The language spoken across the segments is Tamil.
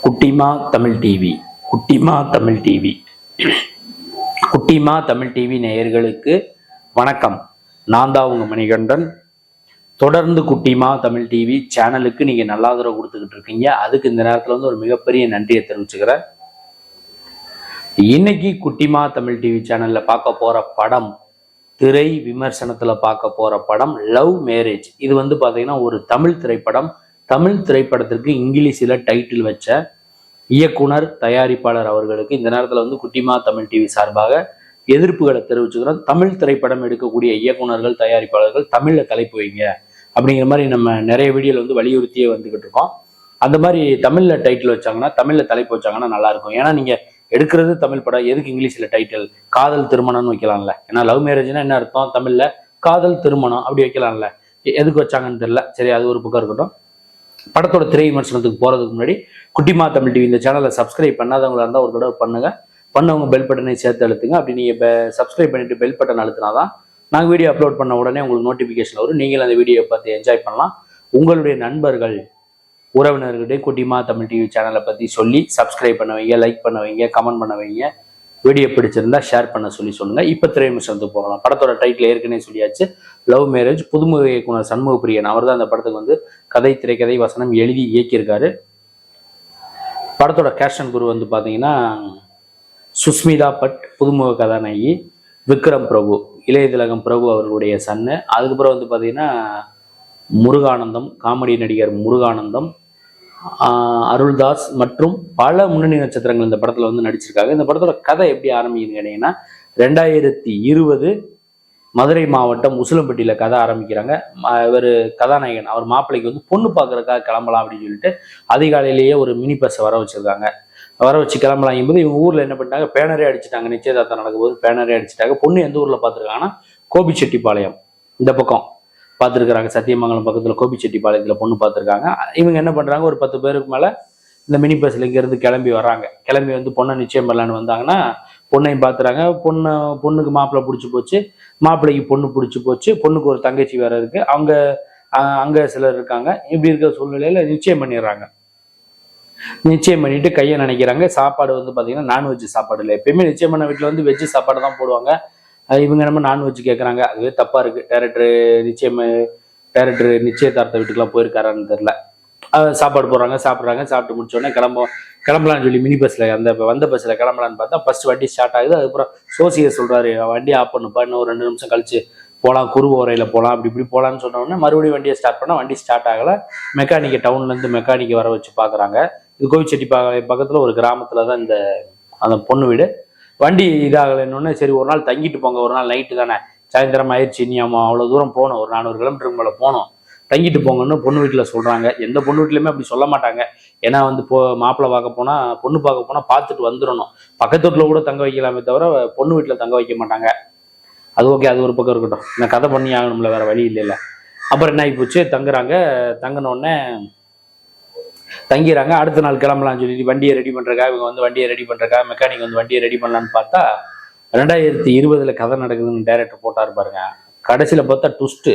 குட்டிமா தமிழ் டிவி குட்டிமா தமிழ் டிவி குட்டிமா தமிழ் டிவி நேயர்களுக்கு வணக்கம். நான் தான் உங்க மணிகண்டன். தொடர்ந்து குட்டிமா தமிழ் டிவி சேனலுக்கு நீங்க நல்ல ஆதரவு கொடுத்துக்கிட்டு இருக்கீங்க. அதுக்கு இந்த நேரத்துல ஒரு மிகப்பெரிய நன்றியை தெரிவிச்சுக்கிறேன். இன்னைக்கு குட்டிமா தமிழ் டிவி சேனல்ல பார்க்க போற படம், திரை விமர்சனத்துல பார்க்க போற படம் லவ் மேரேஜ். இது பாத்தீங்கன்னா ஒரு தமிழ் திரைப்படம். தமிழ் திரைப்படத்திற்கு இங்கிலீஷில் டைட்டில் வச்ச இயக்குனர் தயாரிப்பாளர் அவர்களுக்கு இந்த நேரத்தில் குட்டிமா தமிழ் டிவி சார்பாக எதிர்ப்புகளை தெரிவிச்சுக்கிறோம். தமிழ் திரைப்படம் எடுக்கக்கூடிய இயக்குனர்கள் தயாரிப்பாளர்கள் தமிழில் தலைப்பு வைங்க அப்படிங்கிற மாதிரி நம்ம நிறைய வீடியோவில் வலியுறுத்தியே வந்துகிட்டு இருக்கோம். அந்த மாதிரி தமிழில் டைட்டில் வச்சாங்கன்னா, தமிழில் தலைப்பு வச்சாங்கன்னா நல்லா இருக்கும். ஏன்னா நீங்க எடுக்கிறது தமிழ் படம், எதுக்கு இங்கிலீஷில் டைட்டில்? காதல் திருமணம்னு வைக்கலாம்ல. ஏன்னா லவ் மேரேஜ்னா என்ன அர்த்தம்? தமிழ்ல காதல் திருமணம் அப்படி வைக்கலாம்ல. எதுக்கு வச்சாங்கன்னு தெரியல. சரி, அது ஒரு பக்கம் இருக்கட்டும். படத்தோட திரை விமர்சனத்துக்கு போறதுக்கு முன்னாடி குட்டிமா தமிழ் டிவி இந்த சேனலை சப்ஸ்கிரைப் பண்ணாதவங்களா இருந்தால் ஒரு தடவை பண்ணுங்க. பண்ணவங்க பெல் பட்டனை சேர்த்து அழுத்துங்க. அப்படி நீங்க சப்ஸ்கிரைப் பண்ணிட்டு பெல் பட்டன் அழுத்தினாதான் நாங்கள் வீடியோ அப்லோட் பண்ண உடனே உங்களுக்கு நோட்டிஃபிகேஷன் வரும். நீங்கள் அந்த வீடியோ பார்த்து என்ஜாய் பண்ணலாம். உங்களுடைய நண்பர்கள் உறவினர்கிட்டே குட்டிமா தமிழ் டிவி சேனலை பற்றி சொல்லி சப்ஸ்கிரைப் பண்ண வைங்க, லைக் பண்ண வைங்க, கமெண்ட் பண்ண வைங்க. வீடியோ பிடிச்சிருந்தா ஷேர் பண்ண சொல்லுங்க. இப்போ திரை விமர்சனத்துக்கு போகலாம். படத்தோட டைட்டில் ஏற்கனவே சொல்லியாச்சு, லவ் மேரேஜ். புதுமுக இயக்குனர் சண்முக பிரியன் அவர் தான் அந்த படத்துக்கு கதை, திரைக்கதை, வசனம் எழுதி இயக்கியிருக்காரு. படத்தோட கேஷன் குரு பார்த்தீங்கன்னா சுஸ்மிதா பட் புதுமுக கதாநாயகி, விக்ரம் பிரபு இளைய திலகம் பிரபு அவர்களுடைய சன்னு. அதுக்கப்புறம் பார்த்தீங்கன்னா முருகானந்தம், காமெடி நடிகர் முருகானந்தம், அருள்தாஸ் மற்றும் பல முன்னணி நட்சத்திரங்கள் இந்த படத்துல நடிச்சிருக்காங்க. இந்த படத்தோட கதை எப்படி ஆரம்பிக்குதுன்னு கேட்டீங்கன்னா, 2020 மதுரை மாவட்டம் உசிலம்பட்டியில கதை ஆரம்பிக்கிறாங்க. இவர் கதாநாயகன், அவர் மாப்பிள்ளைக்கு பொண்ணு பார்க்கறதுக்காக கிளம்பலாம் அப்படின்னு சொல்லிட்டு அதிகாலையிலேயே ஒரு மினி பஸ்ஸை வர வச்சிருக்காங்க. வர வச்சு கிளம்பலாம் போது இவங்க ஊர்ல என்ன பண்ணிட்டாங்க, பேனரே அடிச்சுட்டாங்க. நிச்சயதார்த்தம் நடக்கும்போது பேனரே அடிச்சுட்டாங்க. பொண்ணு எந்த ஊர்ல பார்த்துருக்காங்கன்னா கோபிச்செட்டிப்பாளையம் இந்த பக்கம் பார்த்துருக்குறாங்க. சத்தியமங்கலம் பக்கத்தில் கோபிச்செட்டிப்பாளையத்தில் பொண்ணு பார்த்துருக்காங்க. இவங்க என்ன பண்ணுறாங்க, ஒரு 10 பேருக்கு மேலே இந்த மினி பஸ்ஸில் இங்கேருந்து கிளம்பி வராங்க. கிளம்பி பொண்ணை நிச்சயம் பண்ணலான்னு வந்தாங்கன்னா, பொண்ணையும் பார்த்துறாங்க. பொண்ணுக்கு மாப்பிள்ளை பிடிச்சி போச்சு, மாப்பிள்ளைக்கு பொண்ணு பிடிச்சி போச்சு. பொண்ணுக்கு ஒரு தங்கச்சி வேற இருக்கு, அவங்க அங்கே சிலர் இருக்காங்க. இப்படி இருக்கிற சூழ்நிலையில் நிச்சயம் பண்ணிடுறாங்க. நிச்சயம் பண்ணிட்டு கையை நினைக்கிறாங்க. சாப்பாடு பார்த்தீங்கன்னா நான்வெஜ் சாப்பாடு இல்லை. எப்பயுமே நிச்சயம் பண்ண வீட்டில் வெஜ்ஜு சாப்பாடு தான் போடுவாங்க. இவங்க நம்ம நான்வெஜ் கேட்குறாங்க. அதுவே தப்பா இருக்கு. டைரக்டர் நிச்சயதார்த்த வீட்டுக்குலாம் போயிருக்காரான்னு தெரியல. சாப்பாடு போடுறாங்க, சாப்பிட்றாங்க. சாப்பிட்டு முடிச்சோடனே கிளம்பலான்னு சொல்லி மினி பஸ்ல அந்த வந்த பஸ்ல கிளம்பலான்னு பார்த்தா ஃபர்ஸ்ட் வண்டி ஸ்டார்ட் ஆகுது. அதுக்கப்புறம் சோசியர் சொல்றாரு, வண்டி ஆஃப் பண்ணுப்பா, இன்னும் ஒரு 2 நிமிஷம் கழிச்சு போகலாம், குருவ உரையில போகலாம், இப்படி போகலான்னு சொன்ன உடனே மறுபடியும் வண்டியை ஸ்டார்ட் பண்ணா வண்டி ஸ்டார்ட் ஆகலை. மெக்கானிக்கை டவுன்லேருந்து மெக்கானிக்கை வர வச்சு பார்க்குறாங்க. இது கோவிச்செட்டிப்பாளையம் பக்கத்தில் ஒரு கிராமத்தில் தான் அந்த பொண்ணு வீடு. வண்டி இதாகலைன்னு சரி ஒரு நாள் தங்கிட்டு போங்க, ஒரு நாள் நைட்டு தானே, சாயந்தரம் ஆயிடுச்சு, இனி அவ்வளோ தூரம் போகணும், ஒரு 400 கிலோமீட்டருக்கு மேலே போகணும், தங்கிட்டு போங்கன்னு பொண்ணு வீட்டில் சொல்கிறாங்க. எந்த பொண்ணு வீட்லையுமே அப்படி சொல்ல மாட்டாங்க. ஏன்னா மாப்பிள்ளை பார்க்க போனால், பொண்ணு பார்க்க போனால் பார்த்துட்டு வந்துடணும். பக்கத்து வீட்டில் கூட தங்க வைக்கலாமே தவிர பொண்ணு வீட்டில் தங்க வைக்க மாட்டாங்க. அது ஓகே, அது ஒரு பக்கம் இருக்கட்டும். இந்த கதை பண்ணி ஆகணும்ல, வேற வழி இல்லைல்ல. அப்புறம் என்ன ஆகி போச்சு, தங்கினோடனே தங்கிறாங்க. அடுத்த நாள் கிளம்பலாம்னு சொல்லி வண்டியை ரெடி பண்றக்கா, இவங்க வண்டியை ரெடி பண்றக்கா, மெக்கானிக் வண்டியை ரெடி பண்ணலான்னு பார்த்தா 2020 கதை நடக்குதுன்னு டைரக்டர் போட்டாரு பாருங்க. கடைசியில பார்த்தா ட்விஸ்ட்,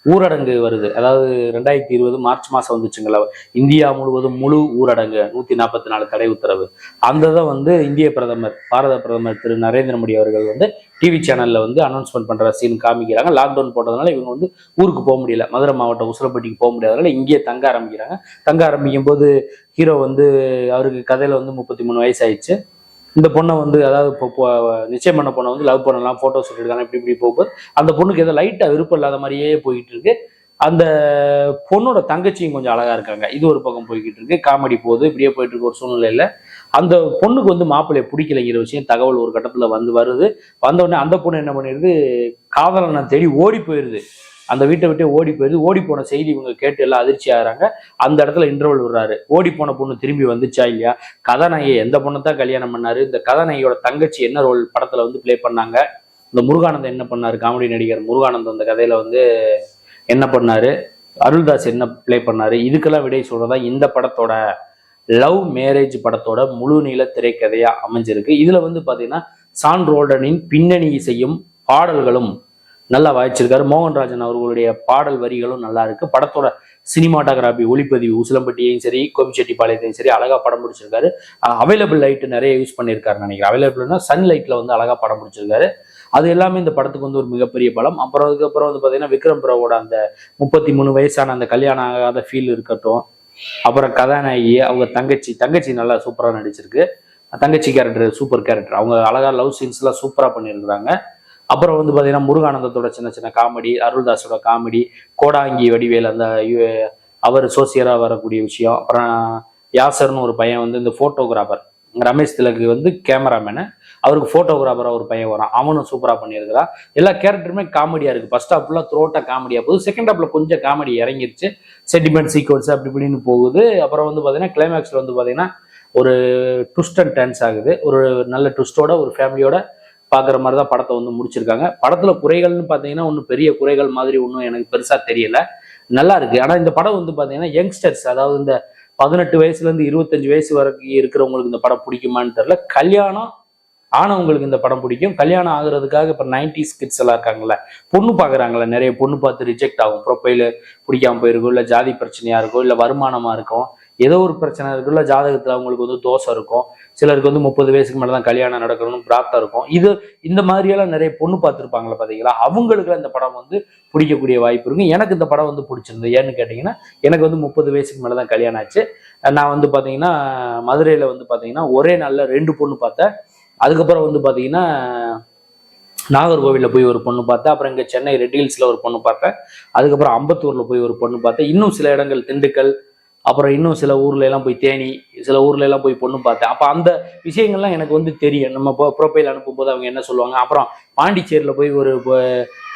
ஊரடங்கு வருது. அதாவது 2020 மார்ச் மாசம் வந்துச்சுங்களா, இந்தியா முழுவதும் முழு ஊரடங்கு, 144 தடை உத்தரவு. அந்த இந்திய பிரதமர், பாரத பிரதமர் திரு நரேந்திர மோடி அவர்கள் டிவி சேனல்ல அனௌன்ஸ்மெண்ட் பண்ற சீன் காமிக்கிறாங்க. லாக்டவுன் போட்டதுனால இவங்க ஊருக்கு போக முடியல, மதுரை மாவட்டம் உசிலம்பட்டிக்கு போக முடியாதனால இங்கேயே தங்க ஆரம்பிக்கிறாங்க. தங்க ஆரம்பிக்கும் போது ஹீரோ அவருக்கு கதையில 33 வயசு ஆயிடுச்சு. இந்த பொண்ணை அதாவது நிச்சயம் பண்ண பொண்ணை லவ் பண்ணலாம், போட்டோ ஷூட் எடுக்கலாம், இப்படி போகும்போது அந்த பொண்ணுக்கு ஏதோ லைட்டா விருப்பம் இல்லாத மாதிரியே போயிட்டு இருக்கு. அந்த பொண்ணோட தங்கச்சியும் கொஞ்சம் அழகா இருக்காங்க. இது ஒரு பக்கம் போய்கிட்டு இருக்கு. காமெடி போகுது. இப்படியே போயிட்டு இருக்க ஒரு சூழ்நிலையில அந்த பொண்ணுக்கு மாப்பிள்ளைய பிடிக்கலைங்கிற விஷயம் தகவல் ஒரு கட்டத்துல வருது. வந்தவுடனே அந்த பொண்ணு என்ன பண்ணிடுது, காதலனை தேடி ஓடி போயிருது. அந்த வீட்டை விட்டே ஓடி போயிருது. ஓடி போன செய்தி இவங்க கேட்டு எல்லாம் அதிர்ச்சி ஆகிறாங்க. அந்த இடத்துல இன்டர்வல் விடுறாரு. ஓடி போன பொண்ணு திரும்பி வந்துச்சா இல்லையா, கதாநாயகி எந்த பொண்ணை தான் கல்யாணம் பண்ணாரு, இந்த கதாநாயகியோட தங்கச்சி என்ன ரோல் படத்துல பிளே பண்ணாங்க, இந்த முருகானந்தம் என்ன பண்ணாரு, காமெடி நடிகர் முருகானந்தம் அந்த கதையில என்ன பண்ணாரு, அருள்தாஸ் என்ன பிளே பண்ணாரு, இதுக்கெல்லாம் விடை சொல்றதா இந்த படத்தோட லவ் மேரேஜ் படத்தோட முழு நீள திரைக்கதையா அமைஞ்சிருக்கு. இதுல பாத்தீங்கன்னா சான் ரோல்டனின் பின்னணி இசையும் பாடல்களும் நல்லா வாய்ச்சிருக்காரு. மோகன்ராஜன் அவர்களுடைய பாடல் வரிகளும் நல்லா இருக்கு. படத்தோட சினிமாட்டோகிராஃபி ஒளிப்பதிவு உசிலம்பட்டியையும் சரி கோபிச்செட்டிப்பாளையத்தையும் சரி அழகா படம் பிடிச்சிருக்காரு. அவைலபிள் லைட் நிறைய யூஸ் பண்ணியிருக்காரு நினைக்கிறேன். அவைலபிள்னா சன் லைட்ல வந்து அழகா படம் பிடிச்சிருக்காரு. அது எல்லாமே இந்த படத்துக்கு வந்து ஒரு மிகப்பெரிய பலம். அப்புறம் அதுக்கப்புறம் வந்து பாத்தீங்கன்னா விக்ரம் பிரபுவோட அந்த 33 வயசான அந்த கல்யாணம் ஆகாத ஃபீல் இருக்கட்டும். அப்புறம் கதாநாயகி அவங்க தங்கச்சி நல்லா சூப்பரா நடிச்சிருக்கு. தங்கச்சி கேரக்டர் சூப்பர் கேரக்டர். அவங்க அழகா லவ் சீன்ஸ் எல்லாம் சூப்பரா பண்ணியிருக்கிறாங்க. அப்புறம் வந்து பாத்தீங்கன்னா முருகானந்தத்தோட சின்ன சின்ன காமெடி, அருள்தாஸோட காமெடி, கோடாங்கி வடிவேல் அந்த அவர் சோசியரா வரக்கூடிய விஷயம். அப்புறம் யாசர்னு ஒரு பையன் வந்து இந்த போட்டோகிராஃபர், ரமேஷ் திலக்கு வந்து கேமராமேனு, அவருக்கு போட்டோகிராஃபரா ஒரு பையன் வரான், அவனும் சூப்பரா பண்ணியிருக்கிறான். எல்லா கேரக்டருமே காமெடியா இருக்கு. ஃபர்ஸ்ட் ஹாஃப் ஃபுல்லா த்ரோட்டா காமெடியா போகுது. செகண்ட் ஹாஃப்ல கொஞ்சம் காமெடி இறங்கிருச்சு. சென்டிமெண்ட் சீக்வன்ஸ் அப்படி இப்படின்னு போகுது. அப்புறம் வந்து பாத்தீங்கன்னா கிளைமேக்ஸ்ல வந்து பாத்தீங்கன்னா ஒரு ட்விஸ்ட் அண்ட் டர்ன்ஸ் ஆகுது. ஒரு நல்ல ட்விஸ்டோட ஒரு ஃபேமிலியோட பாக்குற மாதிரி தான் படத்தை வந்து முடிச்சிருக்காங்க. படத்துல குறைகள்னு பாத்தீங்கன்னா ஒன்றும் பெரிய குறைகள் மாதிரி ஒன்றும் எனக்கு பெருசா தெரியல. நல்லா இருக்கு. ஆனா இந்த படம் வந்து பாத்தீங்கன்னா யங்ஸ்டர்ஸ், அதாவது இந்த 18 வயசுல இருந்து 25 வயசு வரைக்கும் இருக்கிறவங்களுக்கு இந்த படம் பிடிக்குமான்னு தெரியல. கல்யாணம் ஆனவங்களுக்கு இந்த படம் பிடிக்கும். கல்யாணம் ஆகுறதுக்காக இப்ப 90s கிட்ஸ் எல்லாம் இருக்காங்கல்ல, பொண்ணு பாக்குறாங்கல்ல, நிறைய பொண்ணு பார்த்து ரிஜெக்ட் ஆகும். ப்ரொஃபைல் பிடிக்காம போயிருக்கும், இல்ல ஜாதி பிரச்சனையா இருக்கும், இல்ல வருமானமா இருக்கும், ஏதோ ஒரு பிரச்சனை இருக்கும், இல்ல ஜாதகத்துல அவங்களுக்கு வந்து தோஷம் இருக்கும், சிலருக்கு வந்து 30 வயசுக்கு மேலதான் கல்யாணம் நடக்கணும்னு பிராப்தம் இருக்கும். இந்த மாதிரியெல்லாம் நிறைய பொண்ணு பார்த்துருப்பாங்களா பாத்தீங்களா, அவங்களுக்கு இந்த படம் வந்து பிடிக்கக்கூடிய வாய்ப்பு இருக்கு. எனக்கு இந்த படம் வந்து பிடிச்சிருந்தது. ஏன்னு கேட்டீங்கன்னா எனக்கு வந்து 30 வயசுக்கு மேலதான் கல்யாணம் ஆச்சு. நான் வந்து பாத்தீங்கன்னா மதுரையில வந்து பாத்தீங்கன்னா ஒரே நாள்ல 2 பொண்ணு பார்த்தேன். அதுக்கப்புறம் வந்து பாத்தீங்கன்னா நாகர்கோவில்ல போய் ஒரு பொண்ணு பார்த்தேன். அப்புறம் இங்க சென்னை ரெட் ஹில்ஸ்ல ஒரு பொண்ணு பார்த்தேன். அதுக்கப்புறம் அம்பத்தூர்ல போய் ஒரு பொண்ணு பார்த்தேன். இன்னும் சில இடங்கள் திண்டுக்கல், அப்புறம் இன்னும் சில ஊர்ல எல்லாம் போய் தேனி, சில ஊர்ல எல்லாம் போய் பொண்ணு பார்த்தேன். அப்ப அந்த விஷயங்கள்லாம் எனக்கு வந்து தெரியும். நம்ம ப்ரொஃபைல் அனுப்பும்போது அவங்க என்ன சொல்லுவாங்க. அப்புறம் பாண்டிச்சேரியில போய் ஒரு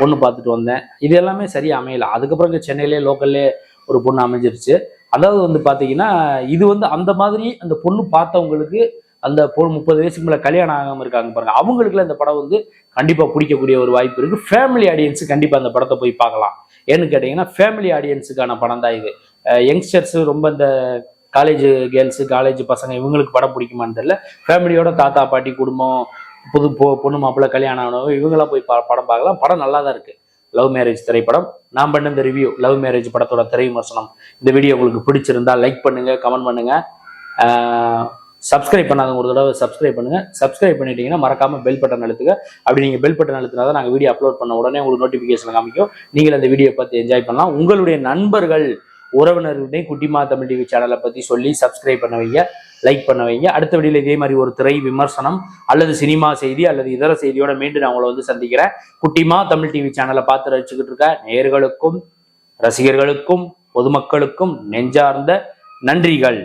பொண்ணு பார்த்துட்டு வந்தேன். இது எல்லாமே சரியா அமையல. அதுக்கப்புறம் இங்க சென்னையிலே லோக்கல்லே ஒரு பொண்ணு அமைஞ்சிருச்சு. அதாவது வந்து பாத்தீங்கன்னா இது வந்து அந்த மாதிரி அந்த பொண்ணு பார்த்தவங்களுக்கு, அந்த 30 வயசுக்கு மேல கல்யாணம் ஆகாம இருக்காங்க பாருங்க, அவங்களுக்குலாம் இந்த படம் வந்து கண்டிப்பா பிடிக்கக்கூடிய ஒரு வாய்ப்பு இருக்கு. ஃபேமிலி ஆடியன்ஸ் கண்டிப்பா அந்த படத்தை போய் பார்க்கலாம். ஏன்னு கேட்டீங்கன்னா ஃபேமிலி ஆடியன்ஸுக்கான படம் தான் இது. யங்ஸ்டர்ஸ் ரொம்ப இந்த காலேஜ் கேர்ள்ஸ், காலேஜ் பசங்க இவங்களுக்கு படம் பிடிக்குமான்னு தெரியல. ஃபேமிலியோட தாத்தா பாட்டி குடும்பம், பொண்ணு மாப்பிள்ளை கல்யாணம் ஆனவங்க இவங்கெல்லாம் போய் படம் பார்க்கலாம். படம் நல்லா தான் இருக்கு. லவ் மேரேஜ் திரைப்படம். நான் பண்ண இந்த ரிவ்யூ லவ் மேரேஜ் படத்தோட திரை விமர்சனம். இந்த வீடியோ உங்களுக்கு பிடிச்சிருந்தா லைக் பண்ணுங்க, கமெண்ட் பண்ணுங்க. சப்ஸ்கிரைப் பண்ணாதவங்க ஒரு தடவை சப்ஸ்கிரைப் பண்ணுங்க. சப்ஸ்கிரைப் பண்ணிட்டீங்கன்னா மறக்காம பெல் பட்டன் அழுத்துங்க. அப்படி நீங்க பெல் பட்டன் அழுத்தினா தான் நாங்கள் வீடியோ அப்லோட் பண்ண உடனே உங்களுக்கு நோட்டிபிகேஷன் காமிக்கும். நீங்கள் அந்த வீடியோ பார்த்து என்ஜாய் பண்ணலாம். உங்களுடைய நண்பர்கள் உறவினர்கிட்டையும் குட்டிமா தமிழ் டிவி சேனலை பத்தி சொல்லி சப்ஸ்கிரைப் பண்ண வைங்க, லைக் பண்ண வைங்க. அடுத்த வீடியோல இதே மாதிரி ஒரு திரை விமர்சனம் அல்லது சினிமா செய்தி அல்லது இதர செய்தியோட மீண்டும் நான் உங்களை வந்து சந்திக்கிறேன். குட்டிமா தமிழ் டிவி சேனலை பார்த்து ரசிச்சுக்கிட்டு இருக்க நேயர்களுக்கும் ரசிகர்களுக்கும் பொதுமக்களுக்கும் நெஞ்சார்ந்த நன்றிகள்.